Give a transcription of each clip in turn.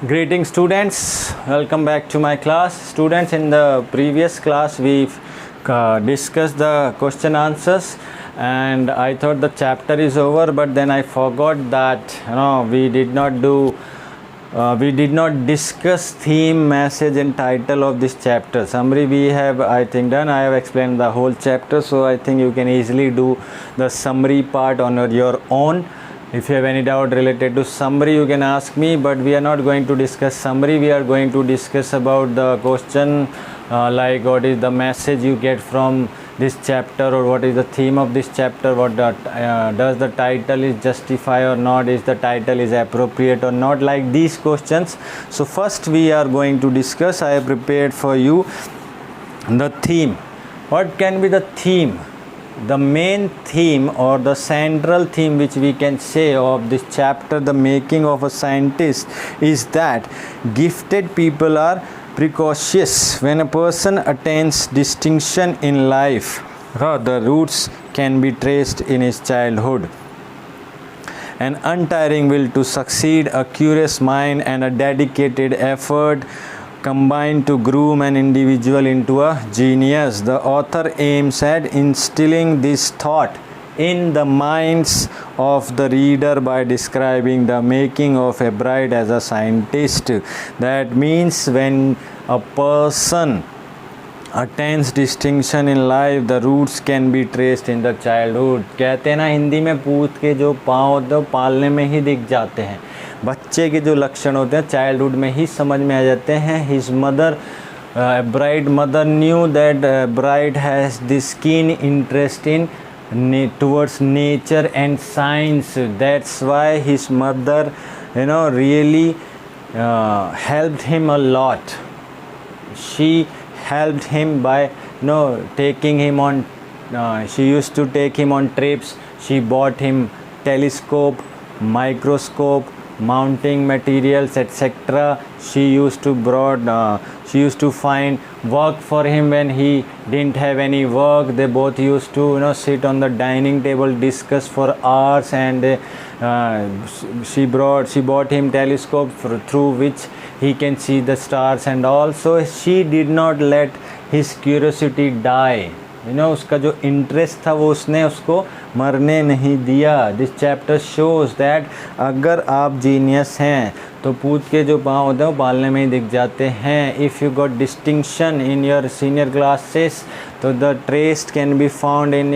Greetings students, welcome back to my class. Students, in the previous class we've discussed the question answers and I thought the chapter is over, but then I forgot that we did not discuss theme, message and title of this chapter. Summary we have I think done. I have explained the whole chapter, so I think you can easily do the summary part on your own. If you have any doubt related to summary, you can ask me, but we are not going to discuss summary. We are going to discuss about the question like what is the message you get from this chapter, or what is the theme of this chapter, what does the title is justify or not, is the title is appropriate or not, like these questions. So first we are going to discuss, I have prepared for you the theme. What can be the theme? The main theme or the central theme which we can say of this chapter, the making of a scientist, is that gifted people are precocious. When a person attains distinction in life, the roots can be traced in his childhood. An untiring will to succeed, a curious mind and a dedicated effort combine to groom an individual into a genius. The author aims at instilling this thought in the minds of the reader by describing the making of a bride as a scientist. That means when a person attains distinction in life, the roots can be traced in the childhood. कहते हैं ना हिंदी में, पूत के जो पाँव होते हैं पालने में ही दिख जाते हैं. बच्चे के जो लक्षण होते हैं चाइल्डहुड में ही समझ में आ जाते हैं. His mother, bride mother knew that bride has this keen interest in towards nature and science. That's why his mother really helped him a lot. She helped him by taking him on, she used to take him on trips. She bought him telescope, microscope, mounting materials, etc. She used to find work for him when he didn't have any work. They both used to sit on the dining table, discuss for hours, and she bought him telescope through which he can see the stars. And also she did not let his curiosity die. उसका जो interest था वो उसने उसको मरने नहीं दिया. This chapter shows that अगर आप जीनियस हैं तो पूत के जो पाँव होते हैं वो पालने में ही दिख जाते हैं. If you got distinction in your senior classes तो the trace can be found in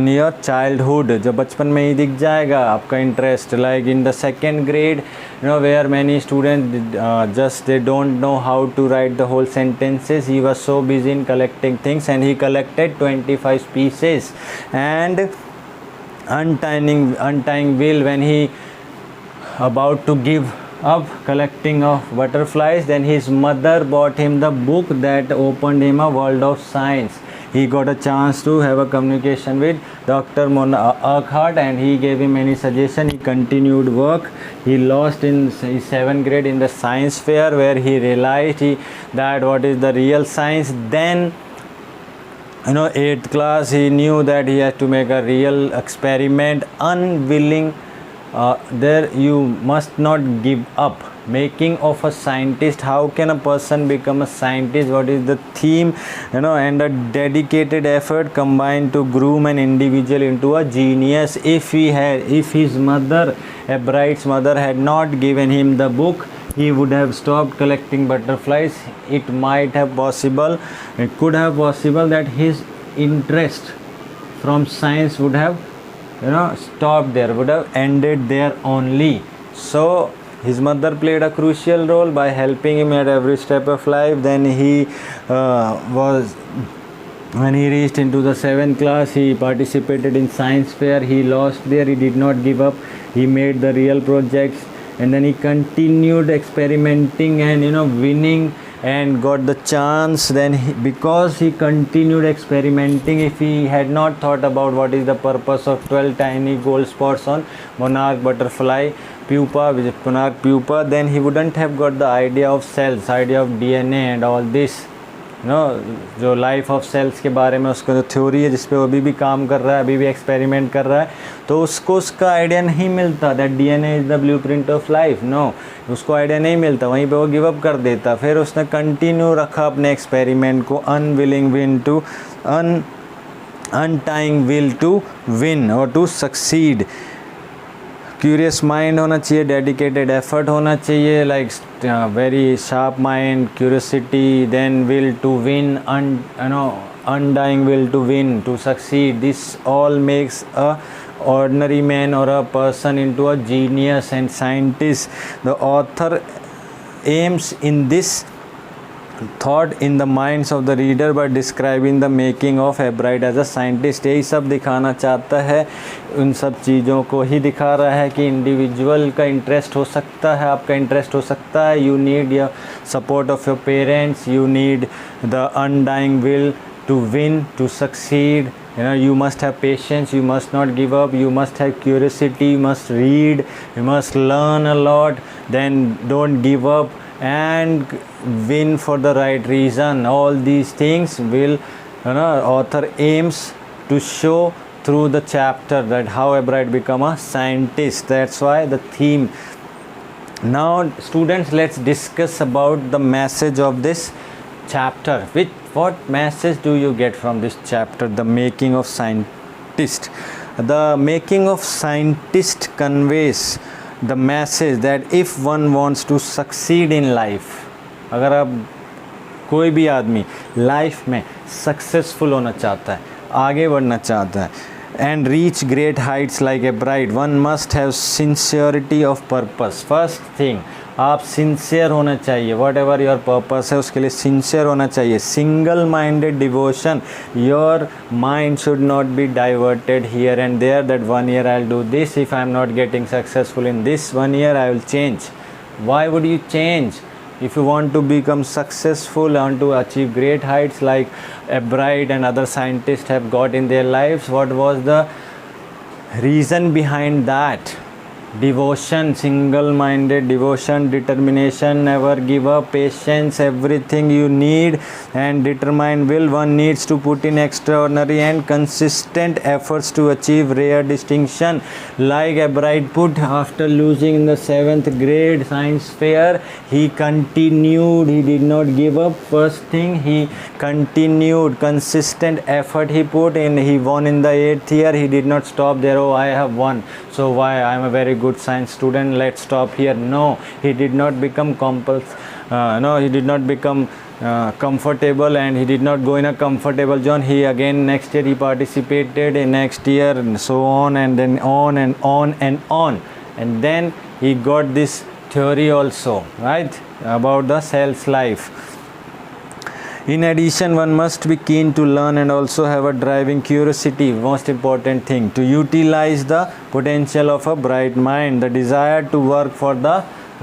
your childhood. जो बचपन में ही दिख जाएगा आपका interest. Like in the second grade where many students just they don't know how to write the whole sentences. He was so busy in collecting things, and he collected 25 pieces. And untying will, when he about to give up collecting of butterflies, then his mother bought him the book that opened him a world of science. He got a chance to have a communication with Dr. Urquhart, and he gave him any suggestion. He continued work. He lost in his 7th grade in the science fair, where he realized that what is the real science. Then 8th class, he knew that he had to make a real experiment. Unwilling, there you must not give up. Making of a scientist, how can a person become a scientist, what is the theme, and a dedicated effort combined to groom an individual into a genius. If his mother, a bride's mother, had not given him the book, he would have stopped collecting butterflies. It could have possible that his interest from science would have stopped there, would have ended there only. So his mother played a crucial role by helping him at every step of life. Then when he reached into the 7th class, he participated in science fair. He lost there. He did not give up. He made the real projects, and then he continued experimenting and winning, and got the chance. Then because he continued experimenting, if he had not thought about what is the purpose of 12 tiny gold spots on monarch butterfly pupa, which is monarch pupa, then he wouldn't have got the idea of cells, idea of DNA and all this. जो life of sales के बारे में उसका जो theory है जिस पे वो अभी भी काम कर रहा है, अभी भी एक्सपेरिमेंट कर रहा है, तो उसको उसका आइडिया नहीं मिलता that DNA is the blueprint of life. No, उसको आइडिया नहीं मिलता, वहीं पे वो गिव अप कर देता। फिर उसने कंटिन्यू रखा अपने एक्सपेरिमेंट को, अनटाइंग विल टू विन और टू सक्सीड। क्यूरियस माइंड होना चाहिए, डेडिकेटेड एफर्ट होना चाहिए, like very sharp mind, curiosity, then will to win, undying will to win, to succeed. This all makes a ordinary man or a person into a genius and scientist. The author aims in this thought in the minds of the reader by describing the making of Hebride as a scientist. यही सब दिखाना चाहता है, उन सब चीज़ों को ही दिखा रहा है कि इंडिविजुअल का इंटरेस्ट हो सकता है, आपका इंटरेस्ट हो सकता है। You need your support of your parents, you need the undying will to win, to succeed. You must have patience, you must not give up, you must have curiosity, you must read, you must learn a lot, then don't give up and win for the right reason. All these things will author aims to show through the chapter that how Hebride become a scientist. That's why the theme. Now students, let's discuss about the message of this chapter. What message do you get from this chapter, the making of scientist? The making of scientist conveys the message that if one wants to succeed in life, अगर आप कोई भी आदमी life में successful होना चाहता है, आगे बढ़ना चाहता है, and reach great heights like Hebride, one must have sincerity of purpose. First thing, आप सिंसियर होना चाहिए, वॉट एवर योर पर्पस है उसके लिए सिंसियर होना चाहिए। Single minded devotion, your mind should not be diverted here and there that 1 year I will do this, if I am not getting successful in this 1 year I will change. Why would you change? If you want to become successful and to achieve great heights like Hebride and other scientists have got in their lives, what was the reason behind that? Devotion, single-minded devotion, determination, never give up, patience, everything you need, and determined will. One needs to put in extraordinary and consistent efforts to achieve rare distinction. Like Hebride put after losing in the 7th grade science fair, he continued, he did not give up. First thing, he continued, consistent effort he put in. He won in the 8th year, he did not stop there. Oh, I have won, so why? I am a very good science student, let's stop here. No, he did not become he did not become comfortable, and he did not go in a comfortable zone. He again next year he participated in next year, and so on, and then on and on and on, and then he got this theory also, right, about the cell's life. In addition, one must be keen to learn and also have a driving curiosity, most important thing, to utilize the potential of a bright mind, the desire to work for the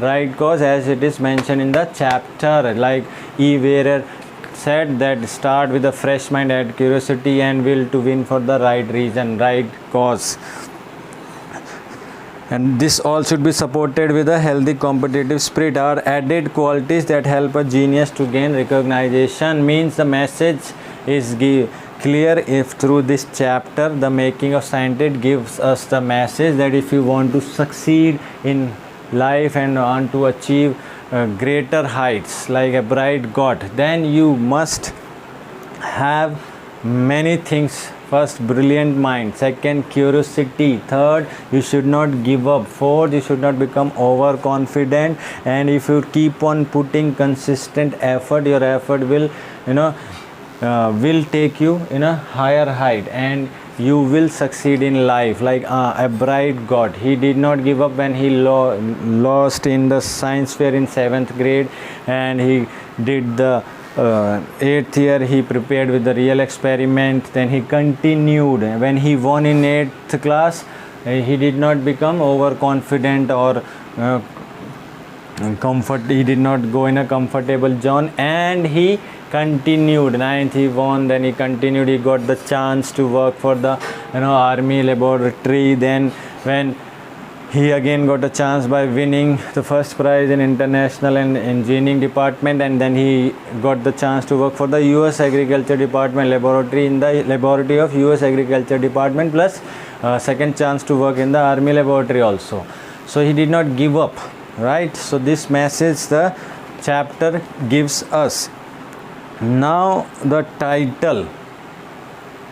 right cause, as it is mentioned in the chapter. Like E. Wehrer said, that start with a fresh mind, add curiosity and will to win for the right reason, right cause. And this all should be supported with a healthy competitive spirit, are added qualities that help a genius to gain recognition. Means the message is clear if through this chapter, the making of scientist gives us the message that if you want to succeed in life and want to achieve greater heights like Hebride got, then you must have many things. First, brilliant mind. Second, curiosity. Third, you should not give up. Fourth, you should not become overconfident. And if you keep on putting consistent effort, your effort will will take you in a higher height, and you will succeed in life. Like Hebride got, he did not give up when he lost in the science fair in 7th grade, and he did the 8th year he prepared with the real experiment. Then he continued. When he won in 8th class, he did not become overconfident or he did not go in a comfortable zone, and he continued. 9th he won, then he continued, he got the chance to work for the army laboratory. Then when he again got a chance by winning the first prize in international and engineering department, and then he got the chance to work for the US Agriculture Department laboratory in the laboratory of US Agriculture Department, plus second chance to work in the army laboratory also. So he did not give up, right? So this message the chapter gives us. Now the title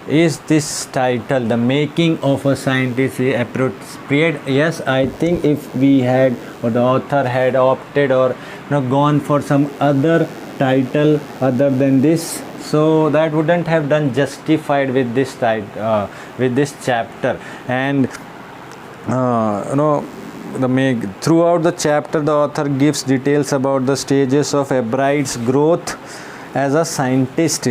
is this title, The Making of a Scientist, is appropriate? Yes, I think if we had, or the author had opted or gone for some other title other than this, so that wouldn't have done justified with this title, with this chapter. And throughout the chapter the author gives details about the stages of Hebride's growth as a scientist.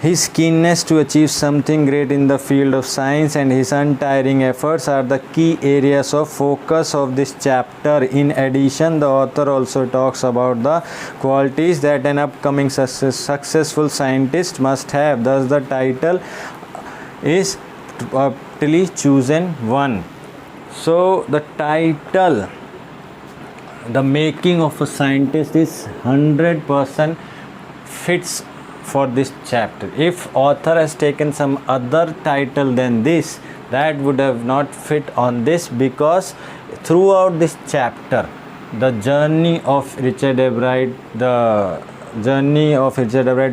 His keenness to achieve something great in the field of science and his untiring efforts are the key areas of focus of this chapter. In addition, the author also talks about the qualities that an upcoming successful scientist must have. Thus, the title is aptly chosen one. So, the title, The Making of a Scientist, is 100% fits for this chapter. If author has taken some other title than this, that would have not fit on this, because throughout this chapter the journey of Richard Hebride,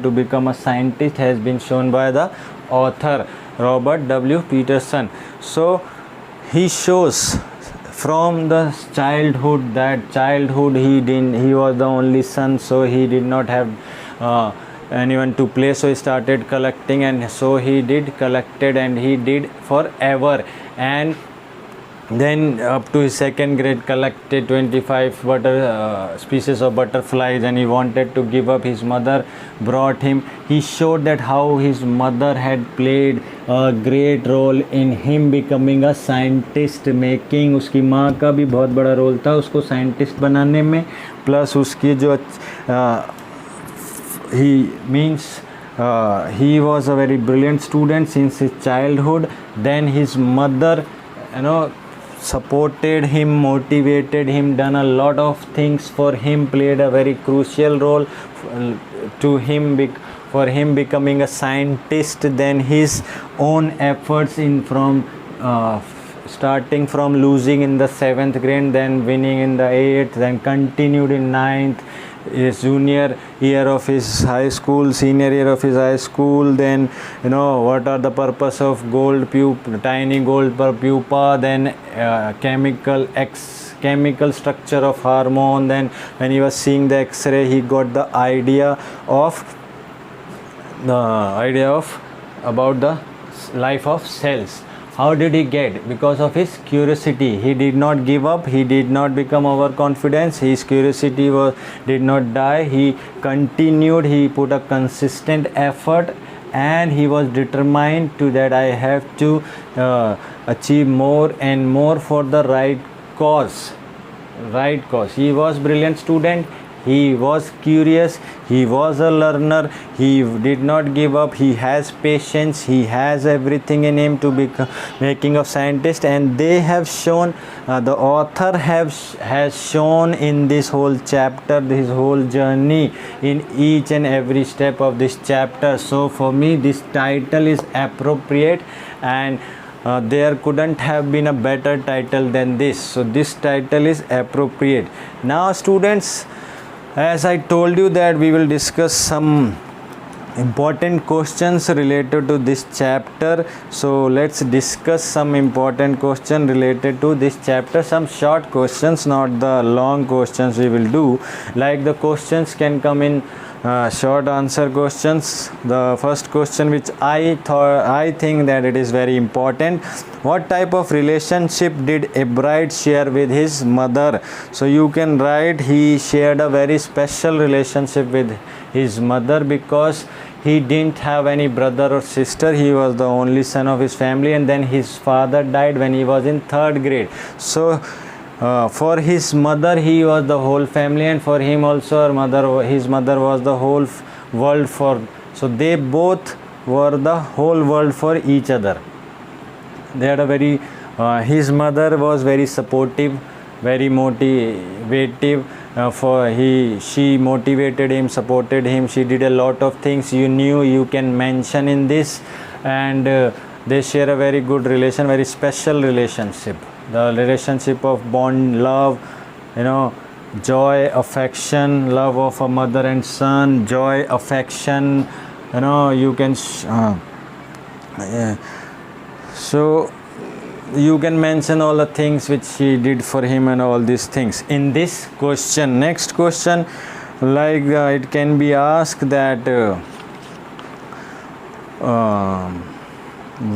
to become a scientist has been shown by the author Robert W. Peterson. So he shows from the childhood he was the only son, so he did not have anyone to play, so he started collecting, and so he collected and he did forever, and then up to his second grade collected 25 species of butterflies, and he wanted to give up. His mother brought him. He showed that how his mother had played a great role in him becoming a scientist, making उसकी माँ का भी बहुत बड़ा role था उसको scientist बनाने में, प्लस उसकी जो he was a very brilliant student since his childhood. Then his mother supported him, motivated him, done a lot of things for him, played a very crucial role to him for him becoming a scientist. Then his own efforts starting from losing in the 7th grade, then winning in the 8th, then continued in 9th, his junior year of his high school, senior year of his high school. Then what are the purpose of tiny gold per pupa, then chemical structure of hormone. Then when he was seeing the X-ray, he got the idea of about the life of cells. How did he get? Because of his curiosity. He did not give up. He did not become overconfident. His curiosity did not die. He continued. He put a consistent effort, and he was determined that I have to achieve more and more for the right cause. He was a brilliant student. He was curious, he was a learner, he did not give up, he has patience, he has everything in him to become making a scientist. And they have shown, the author has shown in this whole chapter, this whole journey, in each and every step of this chapter. So for me this title is appropriate, and there couldn't have been a better title than this. So this title is appropriate. Now students, as I told you that we will discuss some important questions related to this chapter. So let's discuss some important question related to this chapter. Some short questions, not the long questions we will do. Like the questions can come in short answer questions. The first question which I think that it is very important: what type of relationship did Hebride share with his mother? So you can write he shared a very special relationship with his mother, because he didn't have any brother or sister. He was the only son of his family, and then his father died when he was in 3rd grade. So for his mother he was the whole family, and for him also his mother was the whole world. So they both were the whole world for each other. They had a very His mother was very supportive, very motivative. She motivated him, supported him. She did a lot of things you can mention in this, and they share a very good relation, very special relationship. The relationship of bond, love, joy, affection, love of a mother and son, joy, affection, you can so you can mention all the things which she did for him and all these things in this question. Next question, like it can be asked that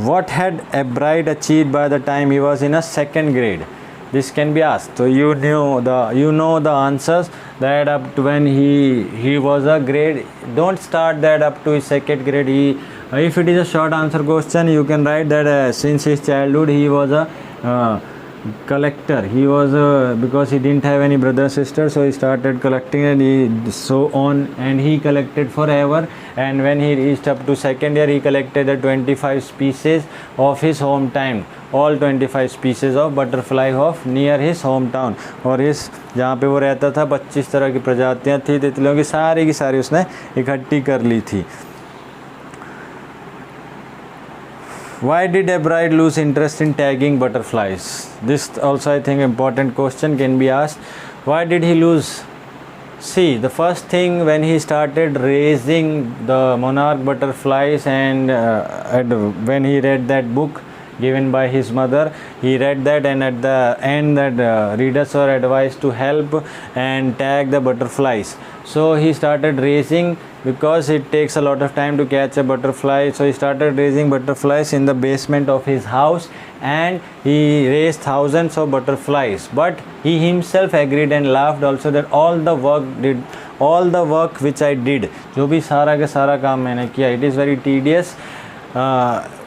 what had Ebride achieved by the time he was in a second grade? This can be asked. So you know the answers, that up to when he was a grade. Don't start that up to his second grade. If it is a short answer question, you can write that since his childhood he was a collector. He was because he didn't have any brother sister, so he started collecting, and so on, and he collected forever. And when he reached up to second year, he collected the 25 species of his hometown, all 25 species of butterfly of near his hometown. और इस जहाँ पे वो रहता था 25 तरह की प्रजातियाँ थी, तितलियों की सारी उसने इकट्ठी कर ली थी. Why did Ebride lose interest in tagging butterflies? This also I think important question can be asked. Why did he lose? See, the first thing, when he started raising the monarch butterflies, and when he read that book given by his mother, he read that, and at the end that readers were advised to help and tag the butterflies. So he started raising, because it takes a lot of time to catch a butterfly. So he started raising butterflies in the basement of his house, and he raised thousands of butterflies. But he himself agreed and laughed also that all the work which I did, जो भी सारा का सारा काम मैंने किया, it is very tedious.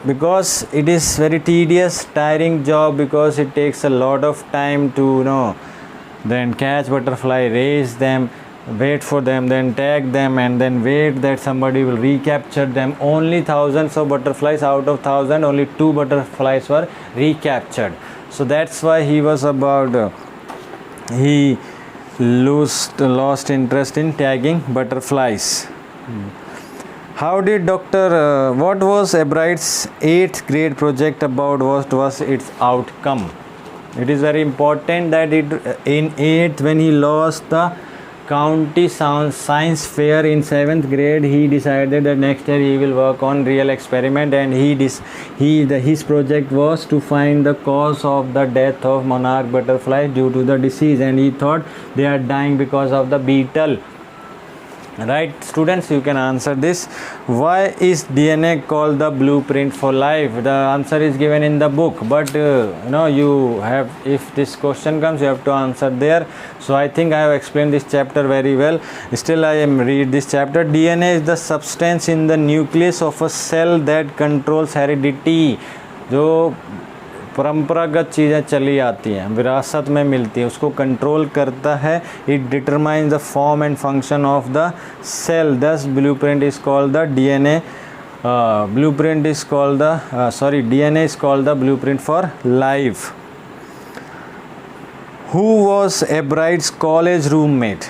Because it is very tedious, tiring job, because it takes a lot of time to then catch butterfly, raise them, wait for them, then tag them, and then wait that somebody will recapture them. Only thousands of butterflies out of 1,000, only 2 butterflies were recaptured. So that's why he was he lost interest in tagging butterflies. How did what was Ebride's 8th grade project about? What was its outcome? It is very important that in 8th, when he lost the county science fair in 7th grade, he decided that next year he will work on real experiment, and his project was to find the cause of the death of monarch butterflies due to the disease, and he thought they are dying because of the beetle. Right, students, you can answer this. Why is DNA called the blueprint for life? The answer is given in the book, but you have, if this question comes, you have to answer there. So I think I have explained this chapter very well. Still I am read this chapter. DNA is the substance in the nucleus of a cell that controls heredity. जो परंपरागत चीज़ें चली आती हैं, विरासत में मिलती है, उसको कंट्रोल करता है. It determines the form and function of the cell. This blueprint is called the DNA. DNA is called the blueprint for life. Who was Ebride's college roommate?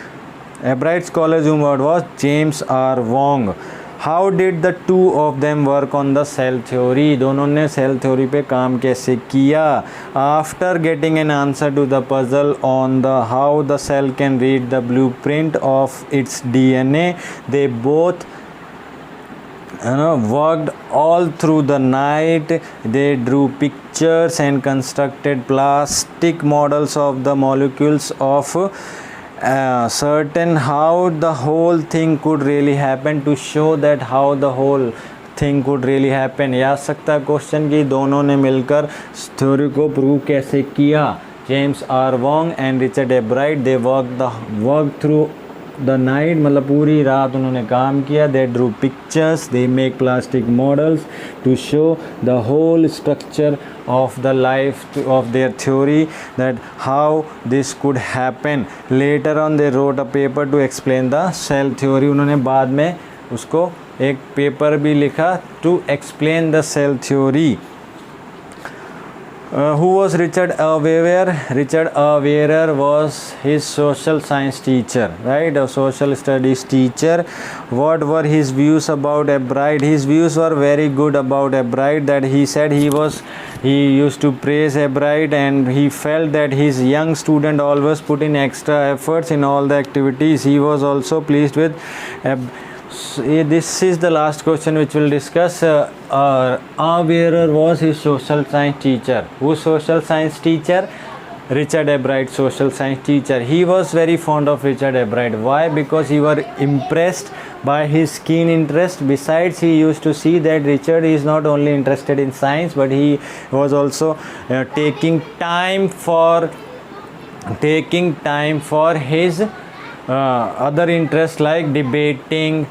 Ebride's college roommate was James R. Wong. How did the two of them work on the cell theory? दोनों ने cell theory पे काम कैसे किया? After getting an answer to the puzzle on the how the cell can read the blueprint of its DNA, they both worked all through the night. They drew pictures and constructed plastic models of the molecules of certain how the whole thing could really happen, to show that how the whole thing could really happen. या सकता question कि दोनों ने मिलकर theory को prove कैसे किया. James R Wong and Richard एब्राइड, they work through the night, मतलब पूरी रात उन्होंने काम किया. They drew pictures, they make plastic models to show the whole structure of the life of their theory, that how this could happen. Later on they wrote a paper to explain the cell theory. उन्होंने बाद में उसको एक paper भी लिखा to explain the cell theory. Who was Richard Weaver? Richard Weaver was his social science teacher, right? A social studies teacher. What were his views about a bride? His views were very good about a bride. That he said he used to praise a bride, and he felt that his young student always put in extra efforts in all the activities. He was also pleased with. This is the last question which we'll discuss. Weaver was his social science teacher. Whose social science teacher? Richard Ebright, social science teacher. He was very fond of Richard Ebright. Why? Because he was impressed by his keen interest. Besides, he used to see that Richard is not only interested in science, but he was also taking time for his other interests like debating,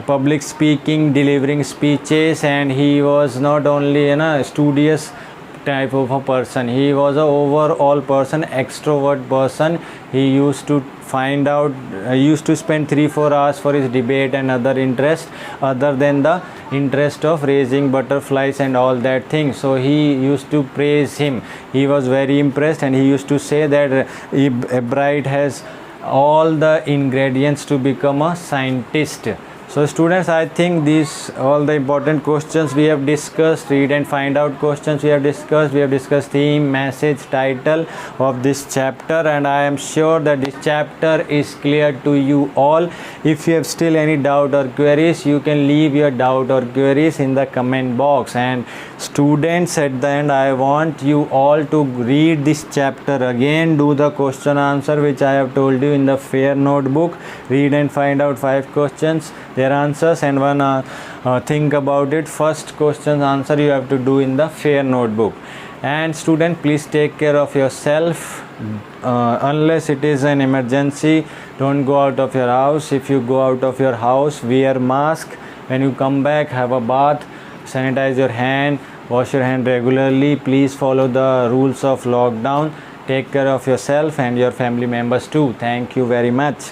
public speaking, delivering speeches, and he was not only studious type of a person. He was a overall person, extrovert person. He used to spend 3-4 hours for his debate and other interest other than the interest of raising butterflies and all that thing. So he used to praise him. He was very impressed, and he used to say that Ebright has all the ingredients to become a scientist. So students, I think these all the important questions we have discussed. Read and find out questions we have discussed theme, message, title of this chapter, and I am sure that this chapter is clear to you all. If you have still any doubt or queries, you can leave your doubt or queries in the comment box. And students, at the end, I want you all to read this chapter again, do the question answer which I have told you in the fair notebook. Read and find out 5 questions, their answers, and one think about it. First question answer you have to do in the fair notebook. And student, please take care of yourself. Unless it is an emergency, don't go out of your house. If you go out of your house, wear mask. When you come back, have a bath, sanitize your hand, wash your hand regularly. Please follow the rules of lockdown. Take care of yourself and your family members too. Thank you very much.